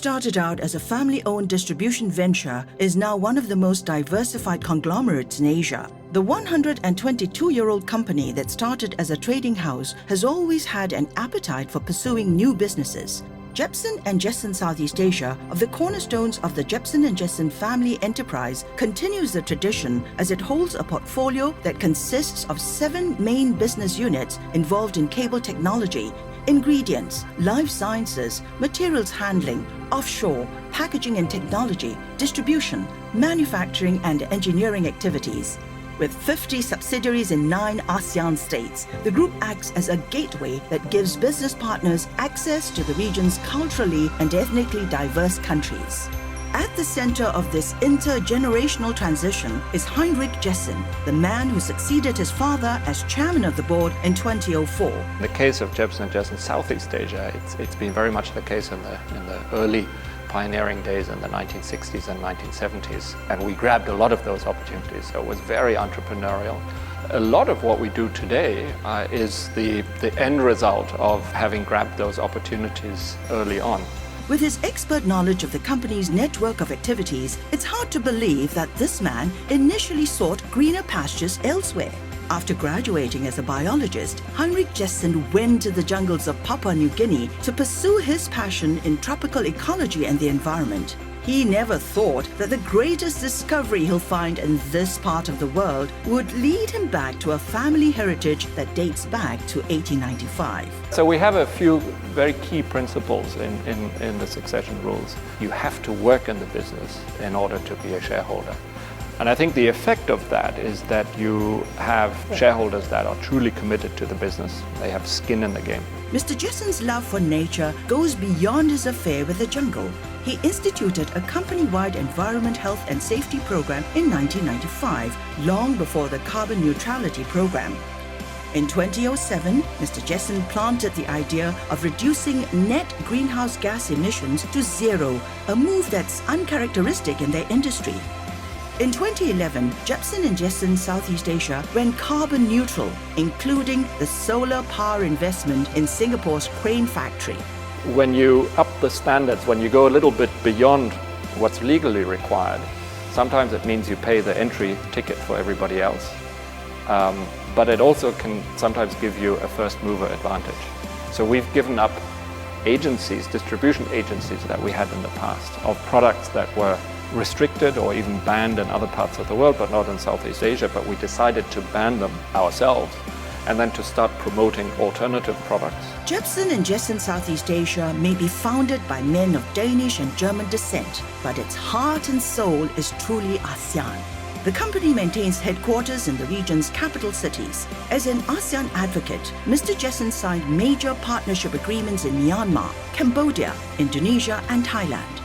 started out as a family-owned distribution venture, is now one of the most diversified conglomerates in Asia. The 122-year-old company that started as a trading house has always had an appetite for pursuing new businesses. Jebsen and Jessen Southeast Asia, of the cornerstones of the Jebsen and Jessen family enterprise, continues the tradition as it holds a portfolio that consists of 7 main business units involved in cable technology, ingredients, life sciences, materials handling, offshore, packaging and technology, distribution, manufacturing and engineering activities. With 50 subsidiaries in 9 ASEAN states, the group acts as a gateway that gives business partners access to the region's culturally and ethnically diverse countries. At the center of this intergenerational transition is Heinrich Jessen, the man who succeeded his father as chairman of the board in 2004. In the case of Jebsen and Jessen Southeast Asia, it's been very much the case in the early pioneering days in the 1960s and 1970s, and we grabbed a lot of those opportunities, so it was very entrepreneurial. A lot of what we do today is the end result of having grabbed those opportunities early on. With his expert knowledge of the company's network of activities, it's hard to believe that this man initially sought greener pastures elsewhere. After graduating as a biologist, Heinrich Jessen went to the jungles of Papua New Guinea to pursue his passion in tropical ecology and the environment. He never thought that the greatest discovery he'll find in this part of the world would lead him back to a family heritage that dates back to 1895. So we have a few very key principles in the succession rules. You have to work in the business in order to be a shareholder. And I think the effect of that is that you have shareholders that are truly committed to the business. They have skin in the game. Mr. Jessen's love for nature goes beyond his affair with the jungle. He instituted a company-wide environment, health and safety program in 1995, long before the carbon neutrality program. In 2007, Mr. Jessen planted the idea of reducing net greenhouse gas emissions to zero, a move that's uncharacteristic in their industry. In 2011, Jebsen and Jessen Southeast Asia went carbon neutral, including the solar power investment in Singapore's crane factory. When you up the standards, when you go a little bit beyond what's legally required, sometimes it means you pay the entry ticket for everybody else. But it also can sometimes give you a first mover advantage. So we've given up agencies, distribution agencies that we had in the past of products that were restricted or even banned in other parts of the world, but not in Southeast Asia, but we decided to ban them ourselves and then to start promoting alternative products. Jebsen and Jessen Southeast Asia may be founded by men of Danish and German descent, but its heart and soul is truly ASEAN. The company maintains headquarters in the region's capital cities. As an ASEAN advocate, Mr. Jessen signed major partnership agreements in Myanmar, Cambodia, Indonesia and Thailand.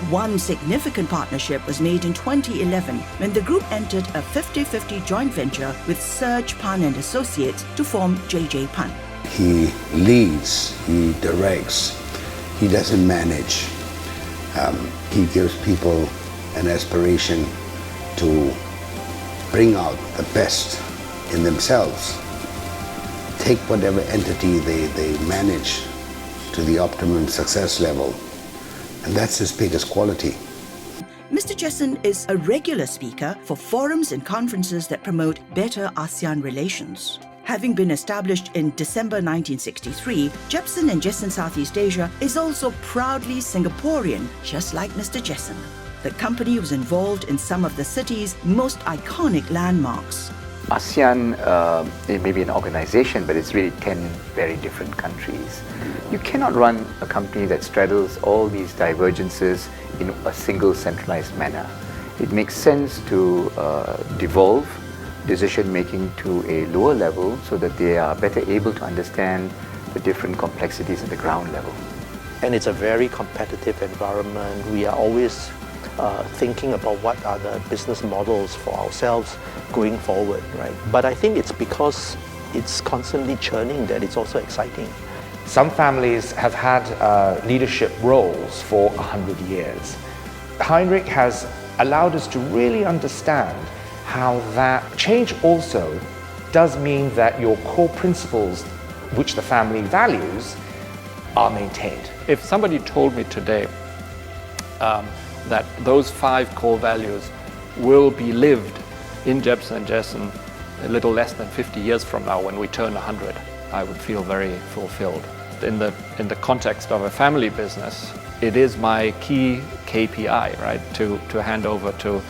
One significant partnership was made in 2011 when the group entered a 50-50 joint venture with Serge Pan and Associates to form JJ Pan. He leads, he directs, he doesn't manage. He gives people an aspiration to bring out the best in themselves. Take whatever entity they manage to the optimum success level. And that's his biggest quality. Mr. Jessen is a regular speaker for forums and conferences that promote better ASEAN relations. Having been established in December 1963, Jebsen and Jessen Southeast Asia is also proudly Singaporean, just like Mr. Jessen. The company was involved in some of the city's most iconic landmarks. ASEAN, it may be an organization, but it's really 10 very different countries. You cannot run a company that straddles all these divergences in a single centralized manner. It makes sense to devolve decision-making to a lower level so that they are better able to understand the different complexities at the ground level. And it's a very competitive environment. We are always thinking about what are the business models for ourselves going forward, right? But I think it's because it's constantly churning that it's also exciting. Some families have had leadership roles for 100 years. Heinrich has allowed us to really understand how that change also does mean that your core principles, which the family values, are maintained. If somebody told me today that those 5 core values will be lived in Jebsen and Jessen a little less than 50 years from now when we turn 100. I would feel very fulfilled. In the context of a family business, it is my key KPI, right, to hand over to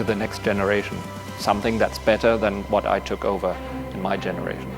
the next generation, something that's better than what I took over in my generation.